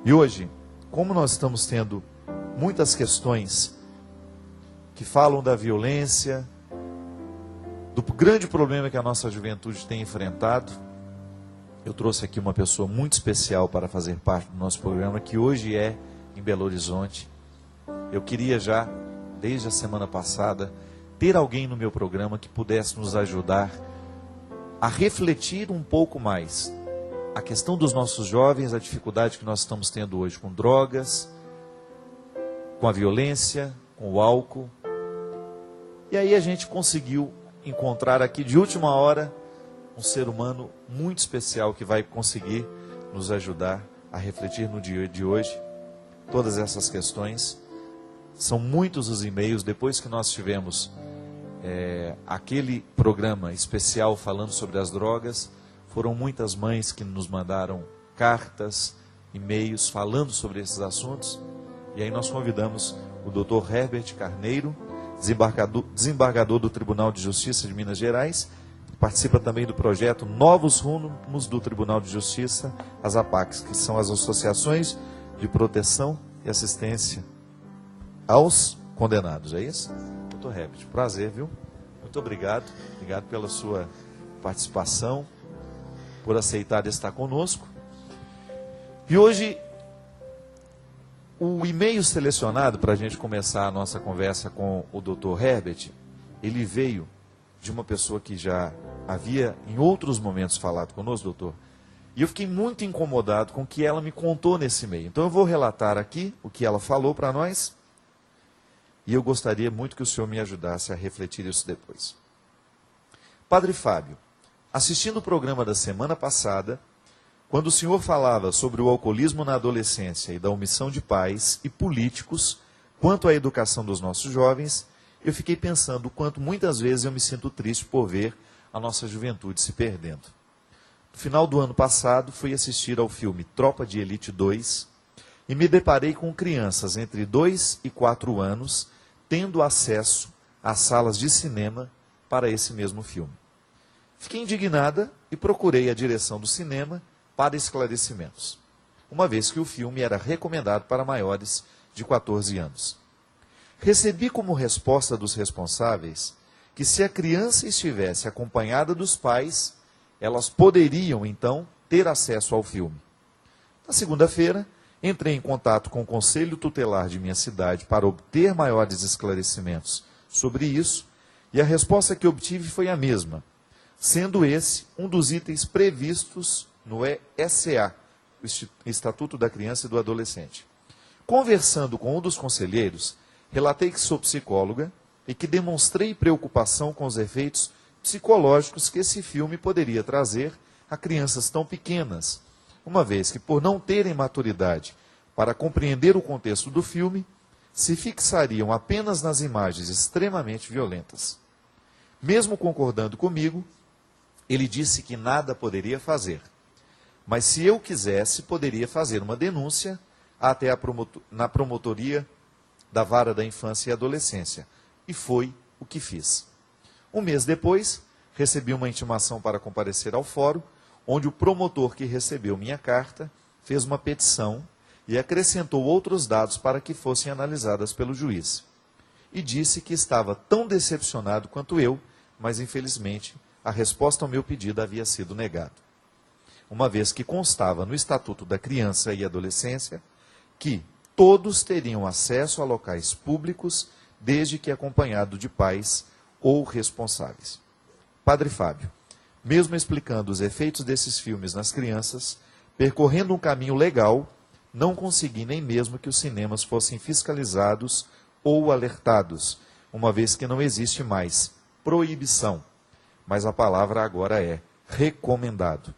E hoje, como nós estamos tendo muitas questões que falam da violência, do grande problema que a nossa juventude tem enfrentado, eu trouxe aqui uma pessoa muito especial para fazer parte do nosso programa, que hoje é em Belo Horizonte. Eu queria já, desde a semana passada, ter alguém no meu programa que pudesse nos ajudar a refletir um pouco mais a questão dos nossos jovens, a dificuldade que nós estamos tendo hoje com drogas, com a violência, com o álcool. E aí a gente conseguiu encontrar aqui de última hora um ser humano muito especial que vai conseguir nos ajudar a refletir no dia de hoje todas essas questões. São muitos os e-mails, depois que nós tivemos aquele programa especial falando sobre as drogas, foram muitas mães que nos mandaram cartas, e-mails falando sobre esses assuntos. E aí nós convidamos o Dr. Herbert Carneiro, desembargador do Tribunal de Justiça de Minas Gerais, que participa também do projeto Novos Rumos do Tribunal de Justiça, as APACs, que são as Associações de Proteção e Assistência aos Condenados. É isso? Dr. Herbert, prazer, viu? Muito obrigado. Obrigado pela sua participação, por aceitar estar conosco. E hoje, o e-mail selecionado para a gente começar a nossa conversa com o Dr. Herbert, ele veio de uma pessoa que já havia em outros momentos falado conosco, doutor, e eu fiquei muito incomodado com o que ela me contou nesse e-mail. Então eu vou relatar aqui o que ela falou para nós, e eu gostaria muito que o senhor me ajudasse a refletir isso depois. Padre Fábio, assistindo o programa da semana passada, quando o senhor falava sobre o alcoolismo na adolescência e da omissão de pais e políticos quanto à educação dos nossos jovens, eu fiquei pensando o quanto muitas vezes eu me sinto triste por ver a nossa juventude se perdendo. No final do ano passado, fui assistir ao filme Tropa de Elite 2 e me deparei com crianças entre 2 e 4 anos tendo acesso às salas de cinema para esse mesmo filme. Fiquei indignada e procurei a direção do cinema para esclarecimentos, uma vez que o filme era recomendado para maiores de 14 anos. Recebi como resposta dos responsáveis que se a criança estivesse acompanhada dos pais, elas poderiam, então, ter acesso ao filme. Na segunda-feira, entrei em contato com o Conselho Tutelar de minha cidade para obter maiores esclarecimentos sobre isso, e a resposta que obtive foi a mesma, sendo esse um dos itens previstos no ESA, o Estatuto da Criança e do Adolescente. Conversando com um dos conselheiros, relatei que sou psicóloga e que demonstrei preocupação com os efeitos psicológicos que esse filme poderia trazer a crianças tão pequenas, uma vez que, por não terem maturidade para compreender o contexto do filme, se fixariam apenas nas imagens extremamente violentas. Mesmo concordando comigo, ele disse que nada poderia fazer, mas se eu quisesse, poderia fazer uma denúncia até na promotoria da Vara da Infância e Adolescência, e foi o que fiz. Um mês depois, recebi uma intimação para comparecer ao fórum, onde o promotor que recebeu minha carta fez uma petição e acrescentou outros dados para que fossem analisadas pelo juiz. E disse que estava tão decepcionado quanto eu, mas infelizmente a resposta ao meu pedido havia sido negada, uma vez que constava no Estatuto da Criança e Adolescência que todos teriam acesso a locais públicos, desde que acompanhado de pais ou responsáveis. Padre Fábio, mesmo explicando os efeitos desses filmes nas crianças, percorrendo um caminho legal, não consegui nem mesmo que os cinemas fossem fiscalizados ou alertados, uma vez que não existe mais proibição, mas a palavra agora é recomendado.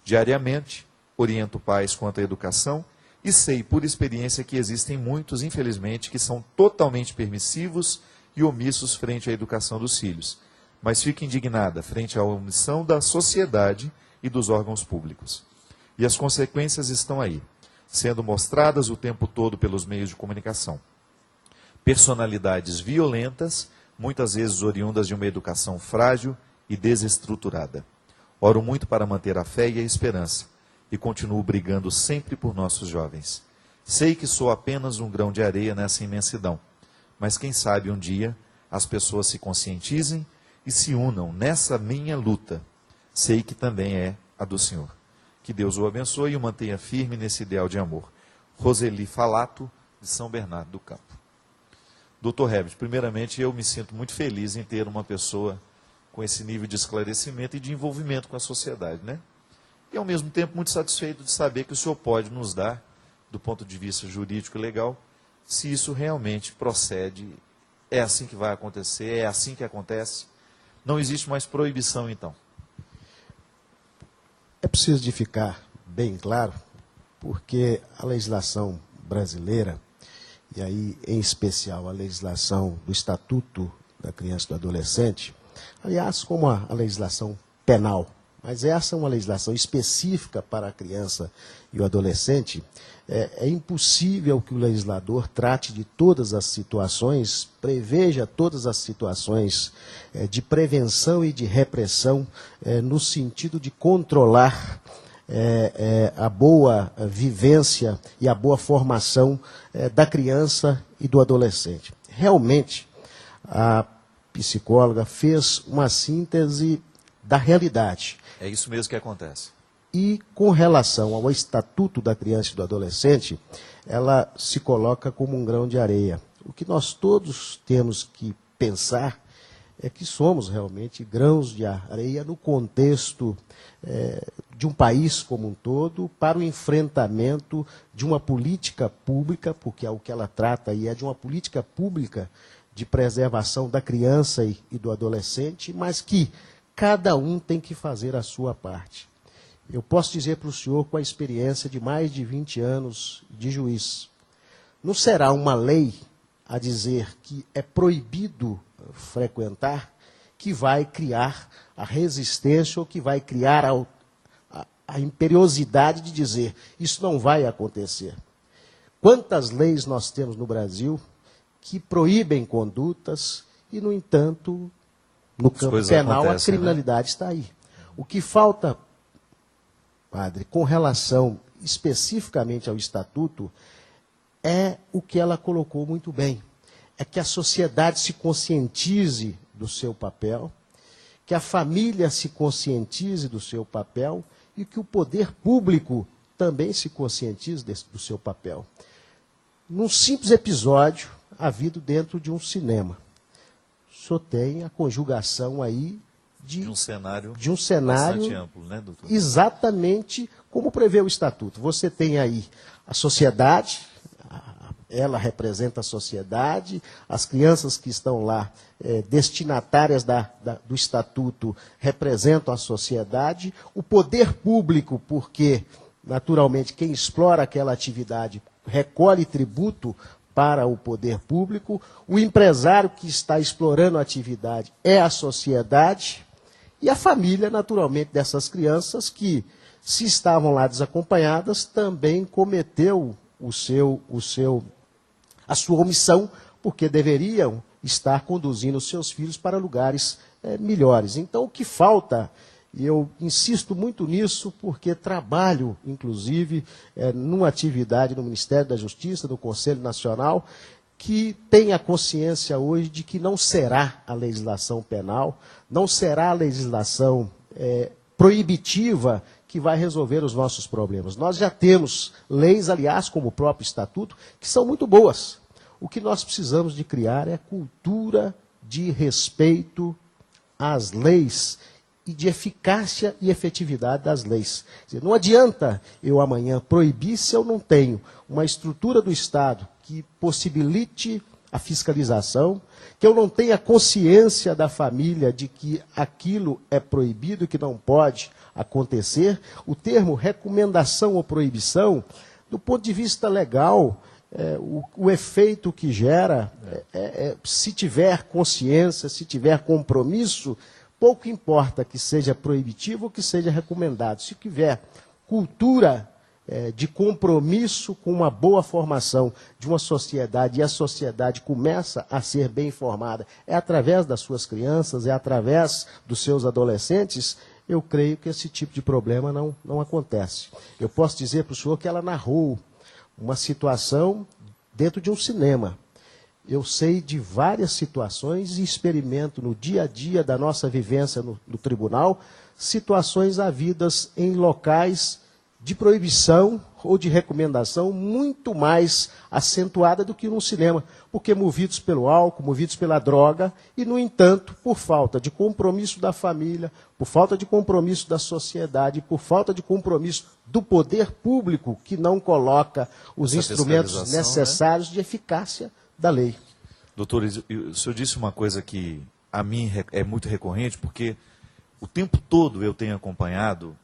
Diariamente, oriento pais quanto à educação e sei por experiência que existem muitos, infelizmente, que são totalmente permissivos e omissos frente à educação dos filhos, mas fico indignada frente à omissão da sociedade e dos órgãos públicos. E as consequências estão aí, sendo mostradas o tempo todo pelos meios de comunicação. Personalidades violentas, muitas vezes oriundas de uma educação frágil e desestruturada. Oro muito para manter a fé e a esperança, e continuo brigando sempre por nossos jovens. Sei que sou apenas um grão de areia nessa imensidão, mas quem sabe um dia as pessoas se conscientizem e se unam nessa minha luta. Sei que também é a do Senhor. Que Deus o abençoe e o mantenha firme nesse ideal de amor. Roseli Falato, de São Bernardo do Campo. Dr. Herbert, primeiramente eu me sinto muito feliz em ter uma pessoa com esse nível de esclarecimento e de envolvimento com a sociedade, né? E ao mesmo tempo muito satisfeito de saber que o senhor pode nos dar, do ponto de vista jurídico e legal, se isso realmente procede, é assim que vai acontecer, é assim que acontece. Não existe mais proibição, então. É preciso de ficar bem claro, porque a legislação brasileira, e aí em especial a legislação do Estatuto da Criança e do Adolescente, aliás, como a legislação penal, mas essa é uma legislação específica para a criança e o adolescente, é impossível que o legislador trate de todas as situações, preveja todas as situações de prevenção e de repressão, no sentido de controlar a boa vivência e a boa formação da criança e do adolescente. Realmente, a psicóloga fez uma síntese da realidade. É isso mesmo que acontece. E com relação ao Estatuto da Criança e do Adolescente, ela se coloca como um grão de areia. O que nós todos temos que pensar é que somos realmente grãos de areia no contexto de um país como um todo, para o enfrentamento de uma política pública, porque é o que ela trata aí, é de uma política pública de preservação da criança e do adolescente, mas que cada um tem que fazer a sua parte. Eu posso dizer para o senhor, com a experiência de mais de 20 anos de juiz, não será uma lei a dizer que é proibido frequentar que vai criar a resistência ou que vai criar a imperiosidade de dizer isso não vai acontecer. Quantas leis nós temos no Brasil que proíbem condutas e, no entanto, no campo penal a criminalidade está aí. O que falta, padre, com relação especificamente ao Estatuto, é o que ela colocou muito bem. É que a sociedade se conscientize do seu papel, que a família se conscientize do seu papel e que o poder público também se conscientize do seu papel. Num simples episódio havido dentro de um cinema, o senhor tem a conjugação aí de um cenário bastante amplo, né, doutor? Exatamente como prevê o Estatuto. Você tem aí a sociedade, ela representa a sociedade, as crianças que estão lá, destinatárias do Estatuto, representam a sociedade, o poder público, porque, naturalmente, quem explora aquela atividade recolhe tributo para o poder público, o empresário que está explorando a atividade é a sociedade, e a família, naturalmente, dessas crianças que, se estavam lá desacompanhadas, também cometeu a sua omissão, porque deveriam estar conduzindo os seus filhos para lugares melhores. Então, o que falta, e eu insisto muito nisso, porque trabalho, inclusive, numa atividade no Ministério da Justiça, no Conselho Nacional, que tem a consciência hoje de que não será a legislação penal, não será a legislação proibitiva que vai resolver os nossos problemas. Nós já temos leis, aliás, como o próprio Estatuto, que são muito boas. O que nós precisamos de criar é cultura de respeito às leis e de eficácia e efetividade das leis. Quer dizer, não adianta eu amanhã proibir se eu não tenho uma estrutura do Estado que possibilite a fiscalização, que eu não tenha consciência da família de que aquilo é proibido e que não pode acontecer. O termo recomendação ou proibição, do ponto de vista legal, o efeito que gera, se tiver consciência, se tiver compromisso, pouco importa que seja proibitivo ou que seja recomendado. Se tiver cultura de compromisso com uma boa formação de uma sociedade, e a sociedade começa a ser bem formada, é através das suas crianças, é através dos seus adolescentes, eu creio que esse tipo de problema não acontece. Eu posso dizer para o senhor que ela narrou uma situação dentro de um cinema. Eu sei de várias situações e experimento no dia a dia da nossa vivência no tribunal, situações havidas em locais de proibição ou de recomendação muito mais acentuada do que num cinema, porque movidos pelo álcool, movidos pela droga, e, no entanto, por falta de compromisso da família, por falta de compromisso da sociedade, por falta de compromisso do poder público, que não coloca os instrumentos necessários, né, de eficácia da lei. Doutor, o senhor disse uma coisa que a mim é muito recorrente, porque o tempo todo eu tenho acompanhado,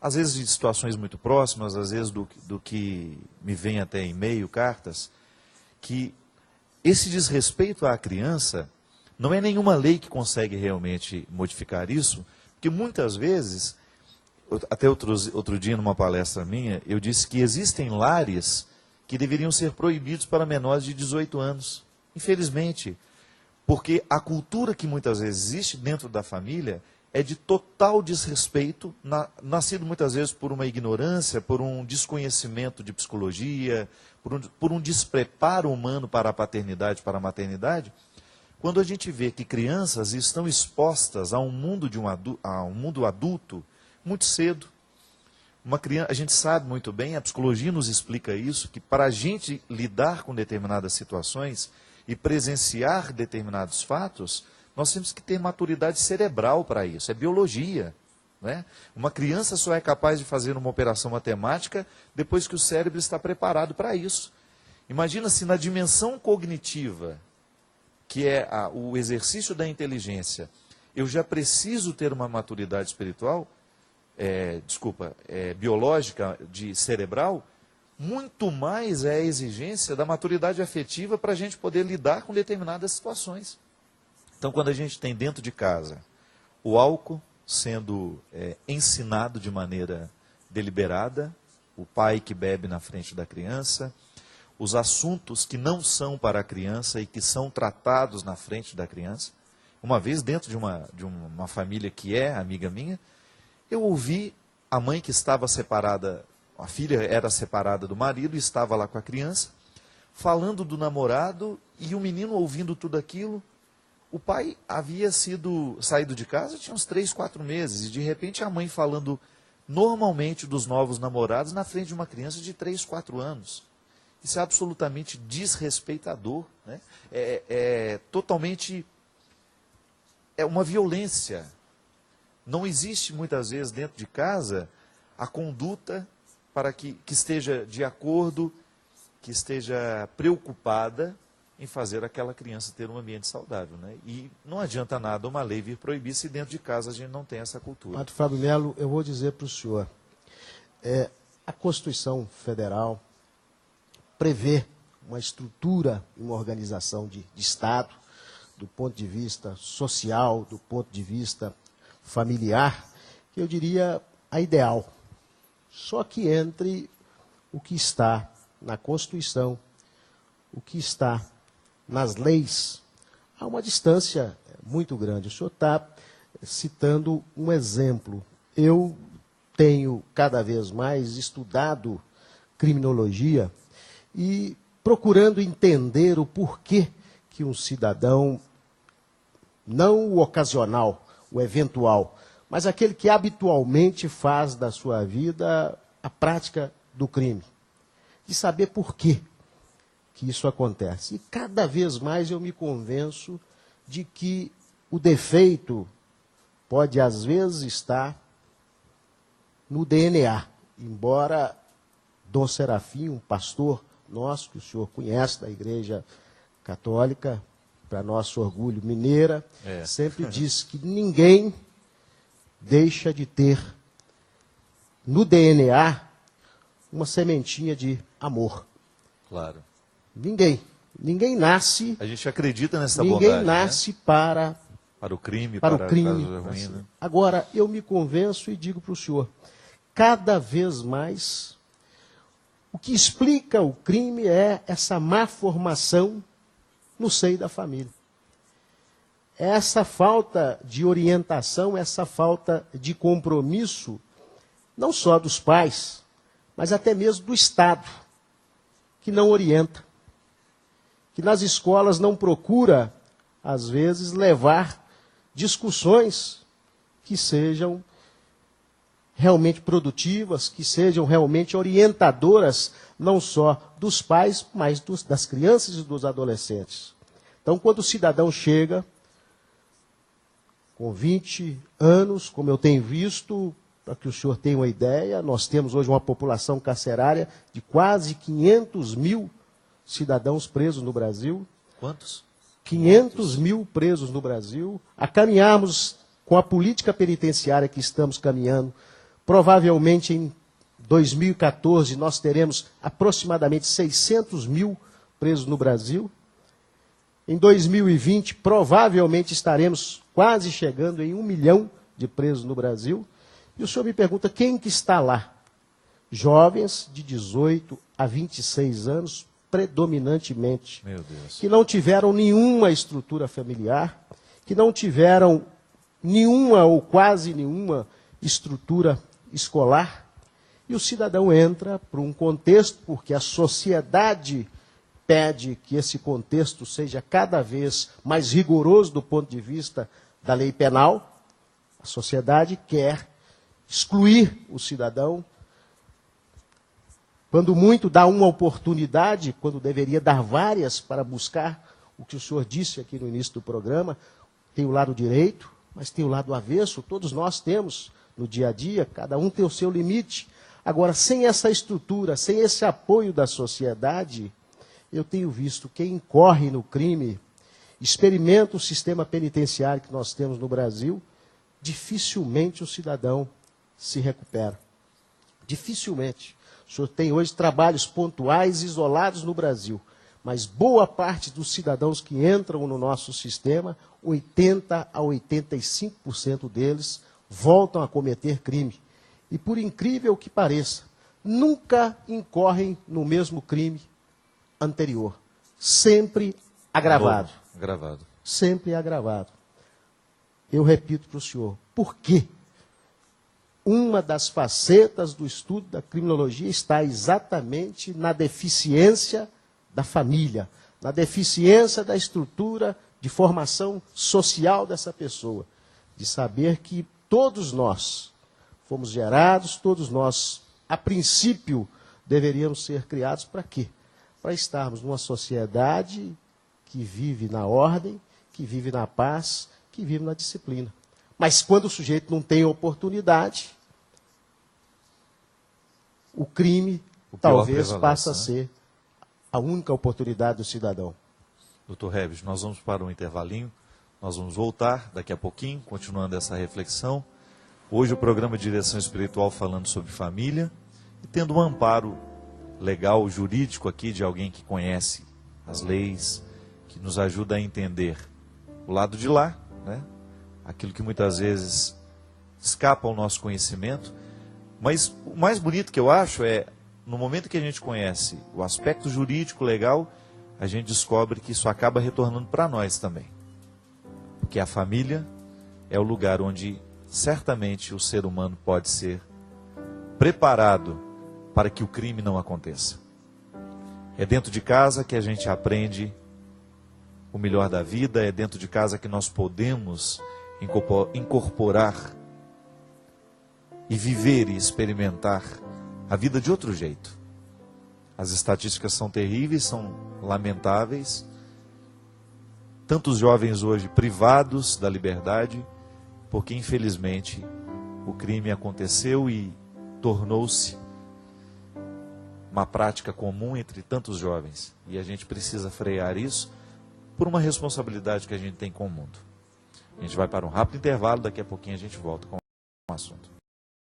às vezes de situações muito próximas, às vezes do que me vem até e-mail, cartas, que esse desrespeito à criança não é nenhuma lei que consegue realmente modificar isso, porque muitas vezes, até outro dia numa palestra minha, eu disse que existem lares que deveriam ser proibidos para menores de 18 anos, infelizmente, porque a cultura que muitas vezes existe dentro da família é de total desrespeito, nascido muitas vezes por uma ignorância, por um desconhecimento de psicologia, por um despreparo humano para a paternidade, para a maternidade. Quando a gente vê que crianças estão expostas a um mundo, a um mundo adulto muito cedo, uma criança, a gente sabe muito bem, a psicologia nos explica isso, que para a gente lidar com determinadas situações e presenciar determinados fatos, nós temos que ter maturidade cerebral para isso, é biologia. Né? Uma criança só é capaz de fazer uma operação matemática depois que o cérebro está preparado para isso. Imagina se na dimensão cognitiva, que é o exercício da inteligência, eu já preciso ter uma maturidade espiritual, biológica, cerebral, muito mais é a exigência da maturidade afetiva para a gente poder lidar com determinadas situações. Então, quando a gente tem dentro de casa o álcool sendo ensinado de maneira deliberada, o pai que bebe na frente da criança, os assuntos que não são para a criança e que são tratados na frente da criança. Uma vez, dentro de uma família que é amiga minha, eu ouvi a mãe que estava separada, a filha era separada do marido e estava lá com a criança, falando do namorado e o menino ouvindo tudo aquilo. O pai havia saído de casa, tinha uns 3, 4 meses, e de repente a mãe falando normalmente dos novos namorados na frente de uma criança de 3, 4 anos. Isso é absolutamente desrespeitador, né? Totalmente, uma violência. Não existe muitas vezes dentro de casa a conduta para que esteja de acordo, que esteja preocupada em fazer aquela criança ter um ambiente saudável. Né? E não adianta nada uma lei vir proibir se dentro de casa a gente não tem essa cultura. Padre Fábio Melo, eu vou dizer para o senhor, a Constituição Federal prevê uma estrutura e uma organização de Estado, do ponto de vista social, do ponto de vista familiar, que eu diria a ideal. Só que entre o que está na Constituição, o que está nas leis, há uma distância muito grande. O senhor está citando um exemplo. Eu tenho cada vez mais estudado criminologia e procurando entender o porquê que um cidadão, não o ocasional, o eventual, mas aquele que habitualmente faz da sua vida a prática do crime, de saber por quê que isso acontece. E cada vez mais eu me convenço de que o defeito pode, às vezes, estar no DNA. Embora Dom Serafim, um pastor nosso, que o senhor conhece, da Igreja Católica, para nosso orgulho mineira, sempre disse que ninguém deixa de ter no DNA uma sementinha de amor. Claro. Ninguém nasce. A gente acredita nessa bondade. Ninguém nasce, né, para o crime, para o crime. Ruim, né? Agora, eu me convenço e digo para o senhor, cada vez mais, o que explica o crime é essa má formação no seio da família. é essa falta de orientação, essa falta de compromisso, não só dos pais, mas até mesmo do Estado, que não orienta, que nas escolas não procura, às vezes, levar discussões que sejam realmente produtivas, que sejam realmente orientadoras, não só dos pais, mas das crianças e dos adolescentes. Então, quando o cidadão chega com 20 anos, como eu tenho visto, para que o senhor tenha uma ideia, nós temos hoje uma população carcerária de quase 500 mil cidadãos presos no Brasil. Quantos? 500 mil presos no Brasil. A caminharmos com a política penitenciária que estamos caminhando, provavelmente em 2014 nós teremos aproximadamente 600 mil presos no Brasil. Em 2020, provavelmente estaremos quase chegando em 1 milhão de presos no Brasil. E o senhor me pergunta quem que está lá? Jovens de 18 a 26 anos, predominantemente. Meu Deus. Que não tiveram nenhuma estrutura familiar, que não tiveram nenhuma ou quase nenhuma estrutura escolar. E o cidadão entra para um contexto, porque a sociedade pede que esse contexto seja cada vez mais rigoroso do ponto de vista da lei penal. A sociedade quer excluir o cidadão, quando muito dá uma oportunidade, quando deveria dar várias para buscar o que o senhor disse aqui no início do programa. Tem o lado direito, mas tem o lado avesso, todos nós temos no dia a dia, cada um tem o seu limite. Agora, sem essa estrutura, sem esse apoio da sociedade, eu tenho visto quem incorre no crime, experimenta o sistema penitenciário que nós temos no Brasil, dificilmente o cidadão se recupera. Dificilmente. O senhor tem hoje trabalhos pontuais, isolados no Brasil, mas boa parte dos cidadãos que entram no nosso sistema, 80% a 85% deles voltam a cometer crime. E por incrível que pareça, nunca incorrem no mesmo crime anterior. Sempre agravado. Agravado. Sempre agravado. Eu repito para o senhor, por quê? Uma das facetas do estudo da criminologia está exatamente na deficiência da família, na deficiência da estrutura de formação social dessa pessoa, de saber que todos nós fomos gerados, todos nós, a princípio, deveríamos ser criados para quê? Para estarmos numa sociedade que vive na ordem, que vive na paz, que vive na disciplina. Mas quando o sujeito não tem oportunidade, o crime talvez passe a ser a única oportunidade do cidadão. Doutor Herbert, nós vamos para um intervalinho, nós vamos voltar daqui a pouquinho, continuando essa reflexão. Hoje o programa Direção Espiritual falando sobre família e tendo um amparo legal, jurídico aqui de alguém que conhece as leis, que nos ajuda a entender o lado de lá, né? Aquilo que muitas vezes escapa ao nosso conhecimento. Mas o mais bonito que eu acho é, no momento que a gente conhece o aspecto jurídico legal, a gente descobre que isso acaba retornando para nós também. Porque a família é o lugar onde certamente o ser humano pode ser preparado para que o crime não aconteça. É dentro de casa que a gente aprende o melhor da vida, é dentro de casa que nós podemos incorporar e viver e experimentar a vida de outro jeito. As estatísticas são terríveis, são lamentáveis. Tantos jovens hoje privados da liberdade, porque infelizmente o crime aconteceu e tornou-se uma prática comum entre tantos jovens. E a gente precisa frear isso por uma responsabilidade que a gente tem com o mundo. A gente vai para um rápido intervalo, daqui a pouquinho a gente volta com o assunto.